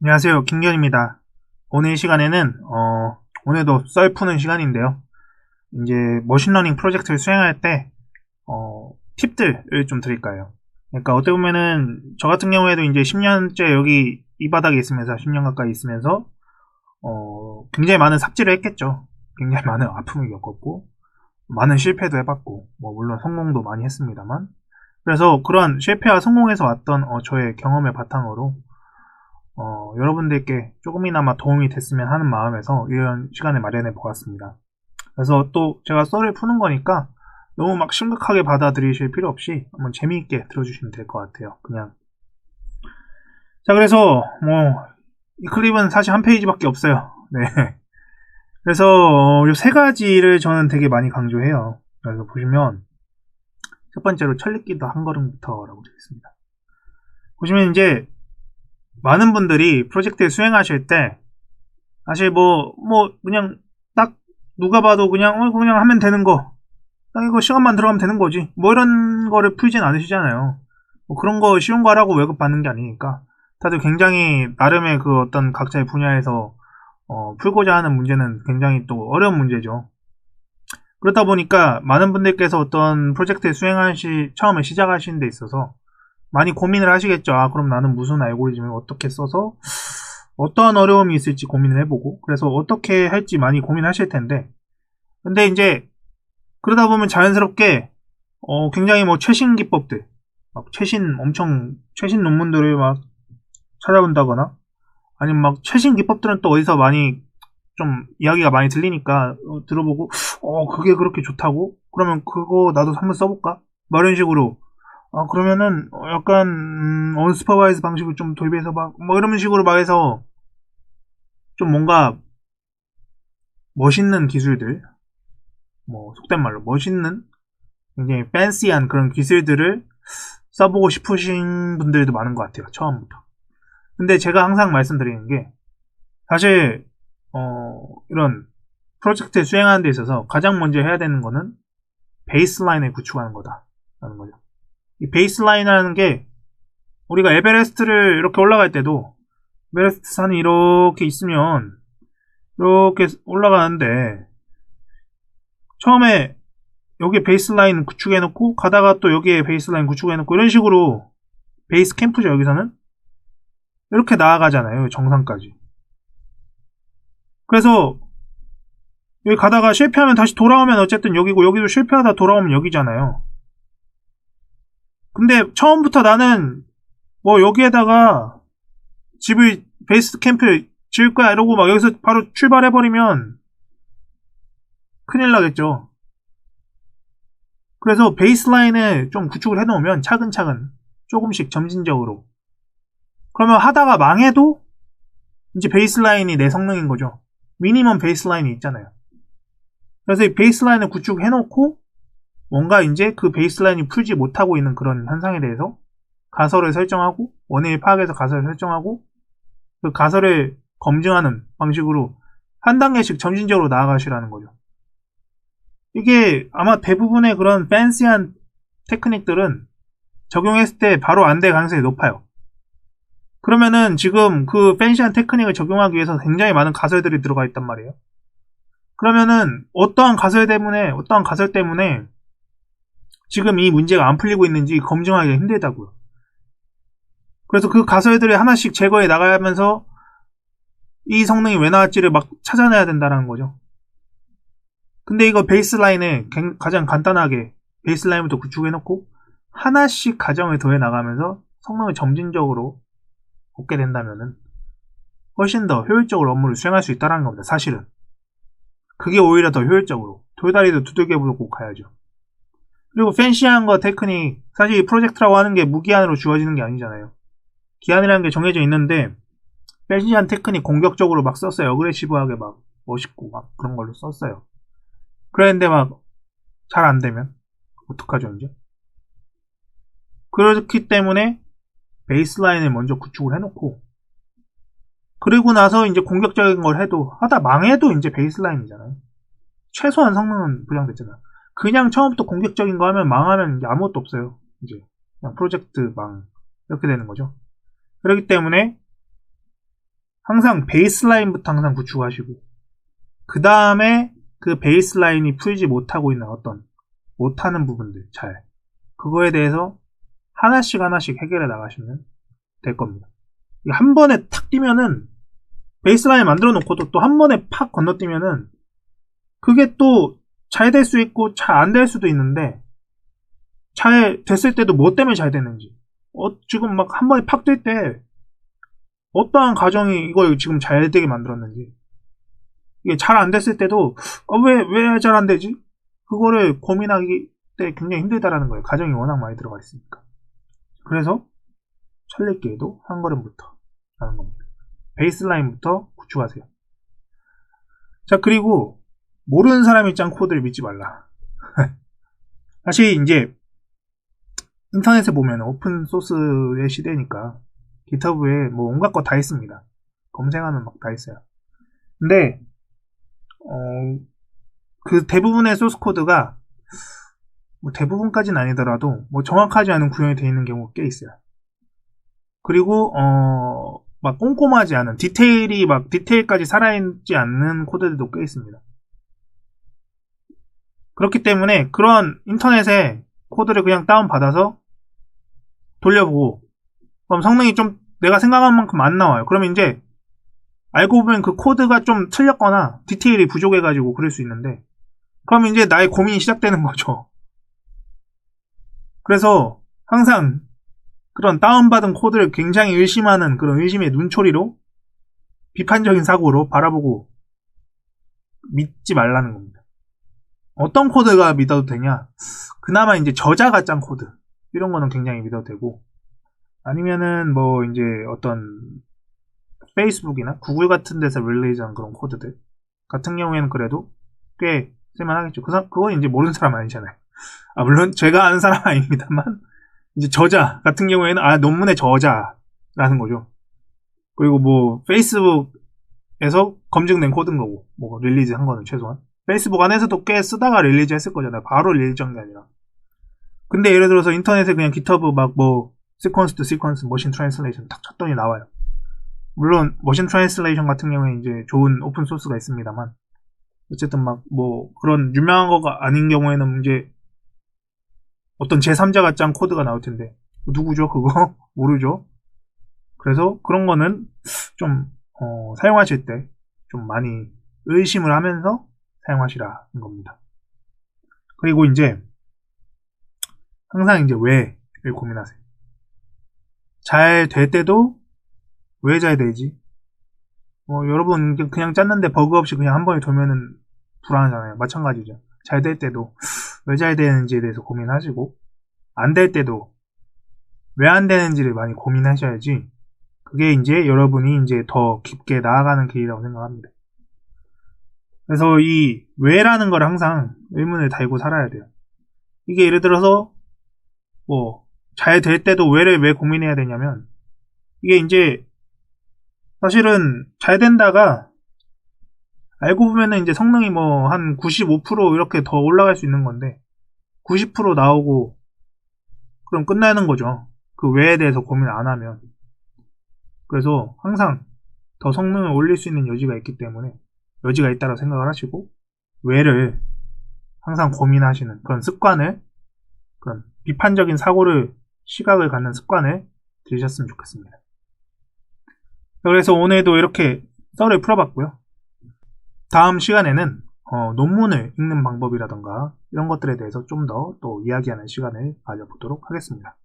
안녕하세요. 김견입니다. 오늘 이 시간에는 오늘도 썰 푸는 시간인데요. 이제 머신러닝 프로젝트를 수행할 때 팁들을 좀 드릴까요? 그러니까 어떻게 보면은 저 같은 경우에도 이제 10년째 여기 이 바닥에 있으면서 10년 가까이 있으면서 굉장히 많은 삽질을 했겠죠. 굉장히 많은 아픔을 겪었고 많은 실패도 해봤고 뭐 물론 성공도 많이 했습니다만, 그래서 그러한 실패와 성공에서 왔던 저의 경험을 바탕으로 여러분들께 조금이나마 도움이 됐으면 하는 마음에서 이런 시간을 마련해 보았습니다. 그래서 또 제가 썰을 푸는 거니까 너무 막 심각하게 받아들이실 필요 없이 한번 재미있게 들어주시면 될 것 같아요. 그냥. 자, 그래서 이 클립은 사실 한 페이지밖에 없어요. 네. 그래서 이 세 가지를 저는 되게 많이 강조해요. 그래서 보시면 첫 번째로 철리기도 한 걸음부터라고 되어 있습니다. 보시면 이제 많은 분들이 프로젝트를 수행하실 때 사실 그냥 딱 누가 봐도 그냥 하면 되는 거, 딱 이거 시간만 들어가면 되는 거지, 뭐 이런 거를 풀진 않으시잖아요. 뭐 그런 거 쉬운 거 하라고 월급 받는 게 아니니까 다들 굉장히 나름의 그 어떤 각자의 분야에서 풀고자 하는 문제는 굉장히 또 어려운 문제죠. 그렇다 보니까 많은 분들께서 어떤 프로젝트를 처음에 시작하시는 데 있어서 많이 고민을 하시겠죠. 그럼 나는 무슨 알고리즘을 어떻게 써서 어떠한 어려움이 있을지 고민을 해보고, 그래서 어떻게 할지 많이 고민하실 텐데, 근데 이제 그러다 보면 자연스럽게 굉장히 최신 기법들, 막 엄청 최신 논문들을 막 찾아본다거나, 아니면 막 최신 기법들은 또 어디서 많이 좀 이야기가 많이 들리니까 들어보고, 그게 그렇게 좋다고? 그러면 그거 나도 한번 써볼까? 뭐 이런 식으로, 그러면은 약간 언스퍼바이즈 방식을 좀 도입해서 뭐 이런 식으로 막 해서 좀 뭔가 멋있는 기술들, 속된 말로 멋있는 굉장히 팬시한 그런 기술들을 써보고 싶으신 분들도 많은 것 같아요, 처음부터. 근데 제가 항상 말씀드리는 게, 사실 이런 프로젝트 수행하는 데 있어서 가장 먼저 해야 되는 거는 베이스라인을 구축하는 거다라는 거죠. 이 베이스라인이라는 게, 우리가 에베레스트를 이렇게 올라갈 때도 에베레스트 산이 이렇게 있으면 이렇게 올라가는데, 처음에 여기에 베이스라인 구축해놓고 가다가 또 여기에 베이스라인 구축해놓고 이런 식으로, 베이스 캠프죠 여기서는, 이렇게 나아가잖아요 정상까지. 그래서 여기 가다가 실패하면 다시 돌아오면 어쨌든 여기고, 여기도 실패하다 돌아오면 여기잖아요. 근데 처음부터 나는 여기에다가 베이스 캠프를 지을 거야 이러고 막 여기서 바로 출발해버리면 큰일 나겠죠. 그래서 베이스라인을 좀 구축을 해놓으면 차근차근 조금씩 점진적으로, 그러면 하다가 망해도 이제 베이스라인이 내 성능인 거죠. 미니멈 베이스라인이 있잖아요. 그래서 이 베이스라인을 구축해놓고 뭔가 이제 그 베이스라인이 풀지 못하고 있는 그런 현상에 대해서 가설을 설정하고, 원인을 파악해서 가설을 설정하고, 그 가설을 검증하는 방식으로 한 단계씩 점진적으로 나아가시라는 거죠. 이게 아마 대부분의 그런 팬시한 테크닉들은 적용했을 때 바로 안 될 가능성이 높아요. 그러면은 지금 그 팬시한 테크닉을 적용하기 위해서 굉장히 많은 가설들이 들어가 있단 말이에요. 그러면은 어떠한 가설 때문에 지금 이 문제가 안 풀리고 있는지 검증하기가 힘들다고요. 그래서 그 가설들을 하나씩 제거해 나가면서 이 성능이 왜 나왔지를 막 찾아내야 된다는 거죠. 근데 이거 베이스라인에 가장 간단하게 베이스라인부터 구축해놓고 하나씩 가정을 더해 나가면서 성능을 점진적으로 얻게 된다면은 훨씬 더 효율적으로 업무를 수행할 수 있다는 겁니다. 사실은 그게 오히려 더 효율적으로 돌다리도 두들겨보고 가야죠. 그리고 팬시한 거 테크닉, 사실 이 프로젝트라고 하는 게 무기한으로 주어지는 게 아니잖아요. 기한이라는 게 정해져 있는데 팬시한 테크닉 공격적으로 막 썼어요. 어그레시브하게 막 멋있고 막 그런 걸로 썼어요. 그랬는데 막 잘 안 되면 어떡하죠 이제? 그렇기 때문에 베이스라인을 먼저 구축을 해놓고, 그리고 나서 이제 공격적인 걸 해도, 하다 망해도 이제 베이스라인이잖아요. 최소한 성능은 보장됐잖아요. 그냥 처음부터 공격적인 거 하면 망하면 이제 아무것도 없어요. 이제 그냥 프로젝트 망, 이렇게 되는 거죠. 그렇기 때문에 항상 베이스라인부터 항상 구축하시고, 그 다음에 그 베이스라인이 풀지 못하고 있는 못하는 부분들, 그거에 대해서 하나씩 해결해 나가시면 될 겁니다. 한 번에 탁 뛰면은, 베이스라인 만들어 놓고도 또 한 번에 팍 건너뛰면은, 그게 또 잘 될 수 있고 잘 안 될 수도 있는데, 잘 됐을 때도 뭐 때문에 잘 됐는지, 지금 막 한 번에 팍 뛸 때 어떠한 가정이 이걸 지금 잘 되게 만들었는지, 이게 잘 안 됐을 때도 왜 잘 안 되지? 그거를 고민하기 때 굉장히 힘들다라는 거예요. 가정이 워낙 많이 들어가 있으니까. 그래서 설레기에도 한 걸음부터 하는 겁니다. 베이스라인부터 구축하세요. 자, 그리고 모르는 사람이 짠 코드를 믿지 말라. 사실 이제 인터넷에 보면 오픈 소스의 시대니까 GitHub에 뭐 온갖 거 다 있습니다. 검색하면 막 다 있어요. 근데 그 대부분의 소스 코드가 뭐 대부분까지는 아니더라도 뭐 정확하지 않은 구현이 되어 있는 경우가 꽤 있어요. 그리고 막 꼼꼼하지 않은 디테일까지 살아있지 않는 코드들도 꽤 있습니다. 그렇기 때문에 그런 인터넷에 코드를 그냥 다운받아서 돌려보고, 그럼 성능이 좀 내가 생각한 만큼 안 나와요. 그러면 이제 알고 보면 그 코드가 좀 틀렸거나 디테일이 부족해가지고 그럴 수 있는데, 그럼 이제 나의 고민이 시작되는 거죠. 그래서 항상 그런 다운받은 코드를 굉장히 의심하는 그런 의심의 눈초리로, 비판적인 사고로 바라보고 믿지 말라는 겁니다. 어떤 코드가 믿어도 되냐? 그나마 이제 저자가 짠 코드, 이런 거는 굉장히 믿어도 되고, 아니면은 뭐 이제 어떤 페이스북이나 구글 같은 데서 릴리즈한 그런 코드들 같은 경우에는 그래도 꽤 쓸만하겠죠. 그건 이제 모르는 사람 아니잖아요. 물론 제가 아는 사람 아닙니다만, 이제 저자 같은 경우에는 논문의 저자라는 거죠. 그리고 뭐 페이스북에서 검증된 코드인 거고, 뭐 릴리즈 한 거는 최소한 페이스북 안에서도 꽤 쓰다가 릴리즈 했을 거잖아요. 바로 릴리즈 한 게 아니라. 근데 예를 들어서 인터넷에 그냥 GitHub 막 뭐 시퀀스 투 시퀀스 머신 트랜슬레이션 딱 쳤더니 나와요. 물론 머신 트랜슬레이션 같은 경우에 이제 좋은 오픈 소스가 있습니다만, 어쨌든 막 뭐 그런 유명한 거가 아닌 경우에는 이제 어떤 제3자가 짠 코드가 나올 텐데, 누구죠 그거? 모르죠. 그래서 그런 거는 좀 사용하실 때 좀 많이 의심을 하면서 사용하시라는 겁니다. 그리고 이제 항상 이제 왜를 고민하세요. 잘 될 때도 왜 잘 되지? 여러분 그냥 짰는데 버그 없이 그냥 한 번에 돌면은 불안하잖아요. 마찬가지죠. 잘 될 때도 왜 잘 되는지에 대해서 고민하시고, 안 될 때도 왜 안 되는지를 많이 고민하셔야지, 그게 이제 여러분이 이제 더 깊게 나아가는 길이라고 생각합니다. 그래서 이 왜라는 걸 항상 의문을 달고 살아야 돼요. 이게 예를 들어서 뭐 잘 될 때도 왜를 왜 고민해야 되냐면, 이게 이제 사실은 잘 된다가 알고 보면은 이제 성능이 뭐 한 95% 이렇게 더 올라갈 수 있는 건데, 90% 나오고 그럼 끝나는 거죠. 그 왜에 대해서 고민 안 하면. 그래서 항상 더 성능을 올릴 수 있는 여지가 있다고 생각을 하시고, 왜를 항상 고민하시는 그런 습관을, 그런 비판적인 시각을 갖는 습관을 들이셨으면 좋겠습니다. 그래서 오늘도 이렇게 썰을 풀어봤고요. 다음 시간에는 논문을 읽는 방법이라던가 이런 것들에 대해서 좀 더 또 이야기하는 시간을 가져보도록 하겠습니다.